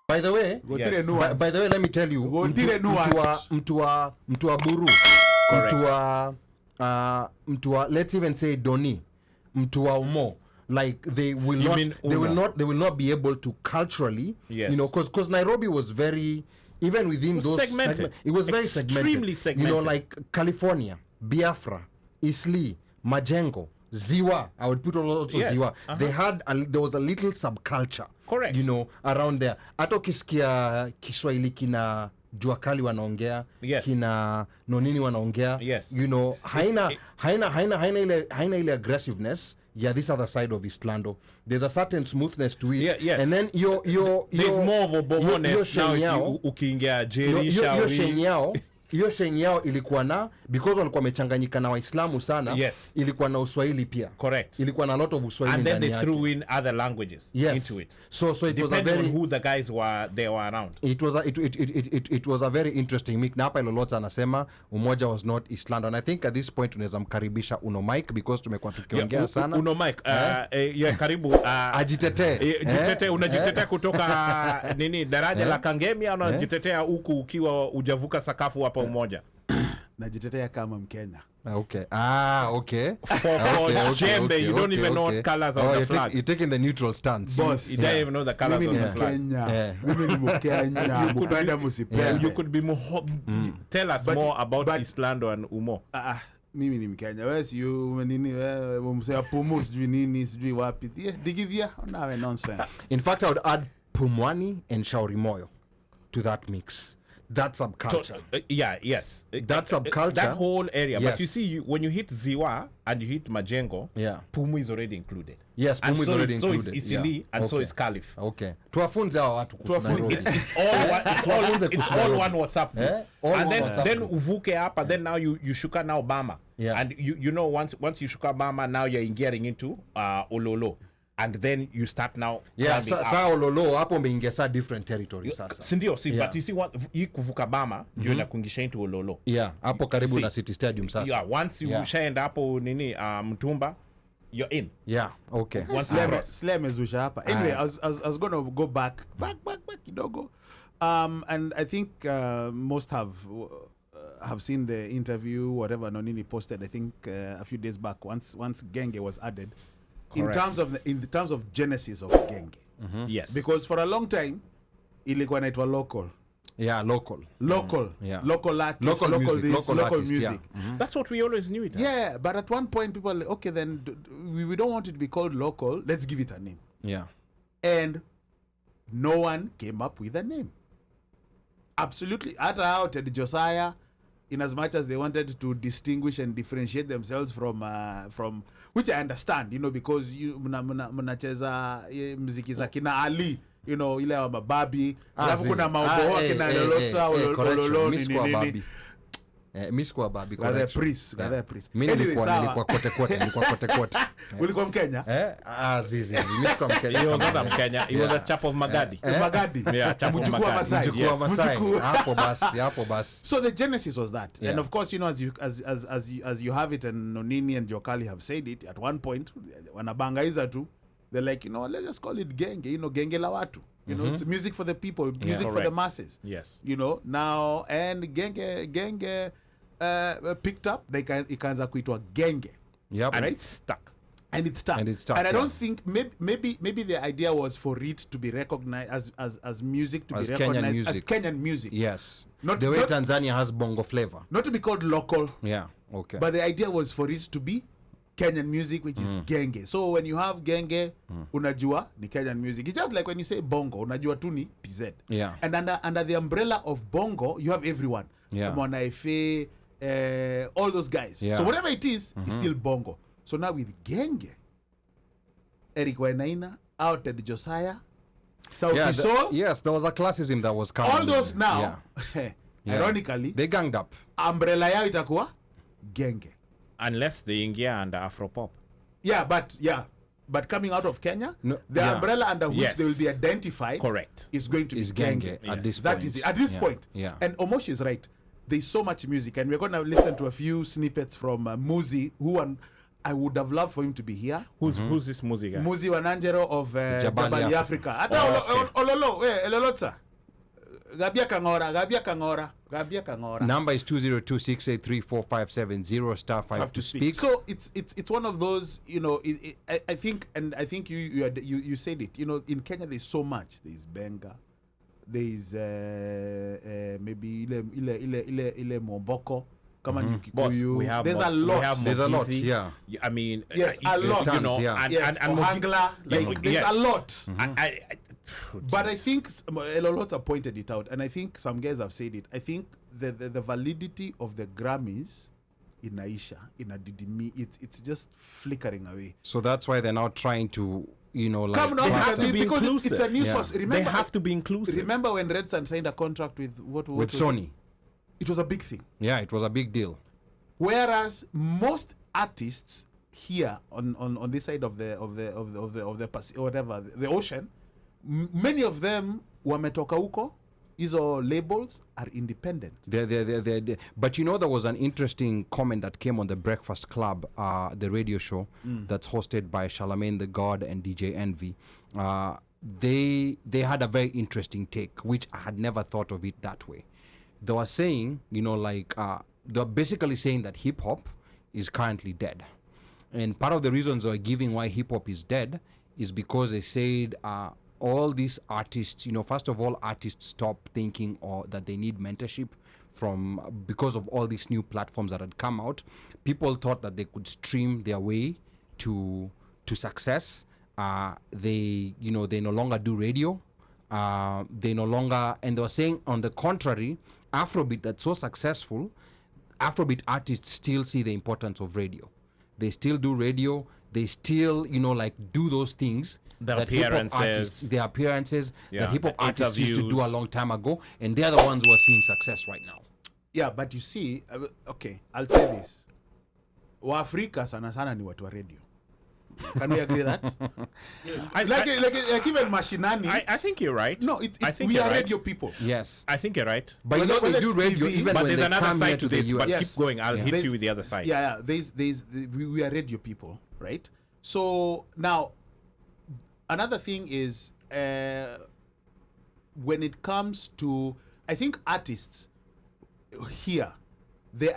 By the way, yes. by the way, let me tell you, mtua buru, mtua let's even say doni, mtua umo, like they will not be able to culturally, yes. you know, because Nairobi was very, even within those segmented. It was very extremely segmented. You know, like California, Biafra, Isli, Majengo, Ziwa. I would put also yes. Ziwa. They had there was a little subculture. Correct. You know, around there. Hata ukisikia Kiswahili kina jua kali wanaongea, yes. kina nonini wanaongea, yes. you know, haina ile aggressiveness. Yeah, this other side of Islando. There's a certain smoothness to it. Yeah, yes. And then there's more of a bomoness now if you ukiingia Jerry hiyo sheng yao ilikuwa na, because walikuwa wamechanganyika na Waislamu sana, yes. ilikuwa na Uswahili pia. Correct. Ilikuwa na a lot of Uswahili ndani yake. And then they threw in other languages into it. So it was a very, on who the guys were around. It was a very interesting mix. Na hapa Lolota anasema umoja was not Islando, and I think at this point tunaweza mkaribisha Uno Mike because tumekuwa tukiongea sana. Uno Mike, karibu ajitete unajitetea kutoka nini daraja la Kangemi au unajitetea huku ukiwa ujavuka sakafu hapa umoja? Najitetea kama Mkenya. Okay. Okay. For Jembe, you don't even know what colors of the flag. You're taking the neutral stance. Boss, you don't even know the colors of the flag. Mimi ni Mkenya. Mupenda musipende. You could be more tell us more about Islando and Umo. Mimi ni Mkenya. Wewe si nini wewe umsema pumu sijui nini sijui wapi. Digivia nawe nonsense. In fact, I would add Pumwani and Shauri Moyo to that mix. That subculture. Yes. That subculture. That whole area. Yes. But you see, when you hit Ziwa and you hit Majengo, Pumu is already included. Yes, Pumu is already included. So is Isili and so is Caliph. Okay. Tuwafunze hao watu kuhusu. It's all one WhatsApp group. And then uvuke hapa, then now you shuka now Bama. Yeah. And you know once you shuka Bama, now you're getting into Ololo. And then you start now. Yeah, sa Ololo hapo umeingia sa different territory sasa. Sindio, but you see what hii kuvuka Bama ndio inakungisha into Ololo. Yeah, hapo karibu na City Stadium sasa. Yeah, once you shaenda hapo nini Mtumba, you're in. Yeah, okay. Once Slam mezusha hapa. Anyway, I was going to go back kidogo. And I think most have seen the interview, whatever Nonini posted, I think a few days back once Genge was added. Correct. In the terms of genesis of Genge. Yes. Because for a long time ilikuwa inaitwa local. Yeah, local. Yeah. Local artists, local music. Yeah. That's what we always knew it as. Yeah, but at one point people were like, okay, then we don't want it to be called local, let's give it a name. Yeah. And no one came up with a name. Absolutely. Hata hao Ted Josiah, in as much as they wanted to distinguish and differentiate themselves from which I understand, you know, because you mnacheza muziki za kina Ali, you know, ile wa mababi, alafu kuna maumbo kina Lolota Ololo nini. Miss kwa babi kwa the priest. Mimi nilikuwa kote. Ulikuwa Mkenya? Zizi. Miss kwa Mkenya. He was not Mkenya. He was a chap of Magadi. Magadi. Yeah, chap of Magadi. Mjukuu Masai. Hapo basi. So the genesis was that. Yeah. And of course, you know, as you have it, and Nonini and Jokali have said it at one point, wanabangaiza tu, they're like, you know, let's just call it Genge, you know, Genge la watu. You know, it's music for the people, music for the masses. Yes. You know, now, and Genge picked up, ikaanza kuitwa Genge. Yep. And right? It's stuck. And it stuck. And I don't think, maybe the idea was for it to be recognized as music, to be recognized as Kenyan music. Yes. Not the way Tanzania has bongo flavor. Not to be called local. Yeah, okay. But the idea was for it to be Kenyan music, which is Genge. So when you have Genge, unajua ni Kenyan music. It's just like when you say bongo, unajua tu ni PZ. Yeah. And under the umbrella of bongo, you have everyone. Yeah. Mwana Efe, all those guys. Yeah. So whatever it is, it's still bongo. So now with Genge, Eric Wainaina, Ted Josiah, Sauti Sol. Yes, there was a classism that was coming. All those now, ironically, they ganged up. Umbrella yao itakuwa Genge. Unless they ingia under Afropop. Yeah, but but coming out of Kenya, No, the yeah. umbrella under which Yes. they will be identified Correct. is going to Is be Genge. Genge Yes. at this That point. is it. At this Yeah. point. Yeah. And Omosh is right. There's so much music, and we're going to listen to a few snippets from Muzi, who I would have loved for him to be here. Who's this music guy? Muzi Wananjero of Jabali Jabali Africa. Africa. Ata ololo, elolotsa. Gabia Kangora. Number is 202-683-4570 star 5 to speak. So it's one of those, I think you said it. In Kenya there's so much. There's Benga, there's maybe ile Momboko, kama ni Boss, Kikuyu. we have There's Mo- a we lot. have There's a lot, Mogithi. yeah. I mean, Yes, a lot. You know, Yeah. and, Yes, and Ohangla, like there's yes. a lot. But I Jesus. think Elolota pointed it out, and I think some guys have said it. I think the validity of the Grammys in Aisha, in Adidimi, it's just flickering away. So that's why they're now trying to, like... Come now, They have to be because it's a inclusive. new Yeah. source. They Remember, have to be inclusive. remember when Red Sun signed a contract with what with was Sony. It was a big thing. Yeah, it was a big deal. Whereas most artists here on this side of the whatever the ocean, many of them wametoka huko. Hizo labels are independent. They're. But there was an interesting comment that came on the Breakfast Club, the radio show that's hosted by Charlamagne the God and DJ Envy. They had a very interesting take, which I had never thought of it that way. They were saying, they're basically saying that hip hop is currently dead. And part of the reasons they're giving why hip hop is dead is because they said all these artists, first of all, artists stop thinking that they need mentorship because of all these new platforms that had come out. People thought that they could stream their way to success. They no longer do radio. They no longer, and they were saying on the contrary, Afrobeat that's so successful, Afrobeat artists still see the importance of radio. They still do radio. They still, do those things. The that hip-hop appearances. artists, the appearances Yeah, that hip-hop the artists used to do a interviews. long time ago, and they're the ones who are seeing success right now. Yeah, but you see, okay, I'll say this. Waafrika sana sana ni watu wa radio. Can we agree that? like even mashinani. I think you're right. No, I think we you're are right. radio people. Yes. I think you're right. But Whether they do it's radio TV, even But when there's they another come here side to the this. But US. Yes. keep going. I'll hit you with the other side. Yeah. We are radio people, right? So now, another thing is when it comes to, I think artists here, their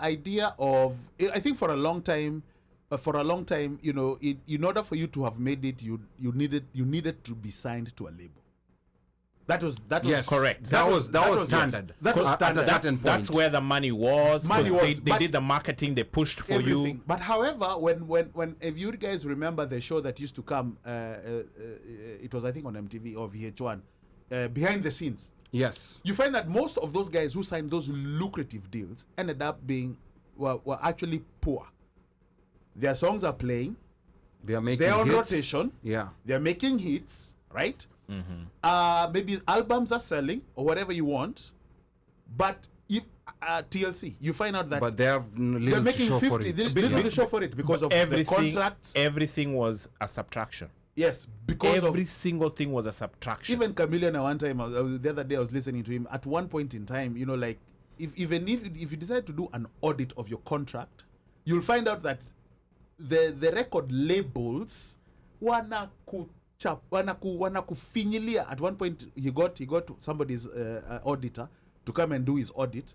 idea of, I think for a long time, in order for you to have made it, you needed to be signed to a label. That was Yes, correct. That was yes. standard. That was At a standard. certain That's point. where the money was. Money 'cause was, they but did the marketing. They pushed for everything. you. But however, when if you guys remember the show that used to come, it was I think on MTV or VH1, behind the scenes. Yes. You find that most of those guys who signed those lucrative deals ended up being were actually poor. Their songs are playing. They are making They're on hits. rotation. Yeah. They're making hits, right? Maybe albums are selling or whatever you want. But if TLC, you find out that But they have they're little to making show 50. for it. They little to show for it because of the contracts. Everything was a subtraction. Yes, because Every of single thing was a subtraction. even Chameleon. At one time, the other day, I was listening to him. At one point in time, like if you decide to do an audit of your contract, you'll find out that the record labels wanakufinyilia. At one point, he got somebody's auditor to come and do his audit.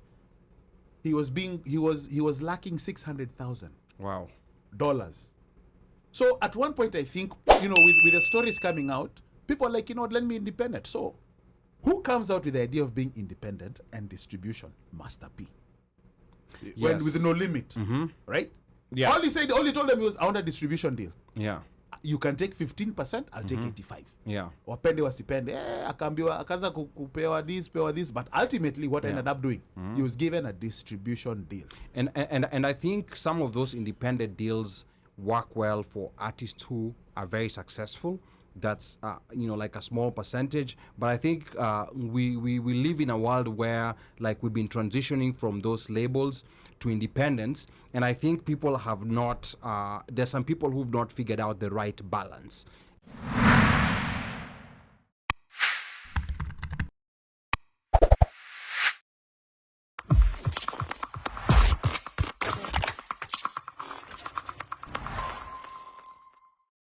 He was lacking $600,000. Wow. So at one point, I think, with the stories coming out, people are like, let me independent. So who comes out with the idea of being independent and distribution? Master P. Yes. With no limit, right? Yeah. All he told them was, I want a distribution deal. Yeah. You can take 15%, I'll take 85%. Yeah. Wapende wasipende, akaanza kupewa this, but ultimately what I ended up doing, he was given a distribution deal. And I think some of those independent deals work well for artists who are very successful. That's like a small percentage, but I think we live in a world where like we've been transitioning from those labels to independence, and I think people have not, there's some people who've not figured out the right balance.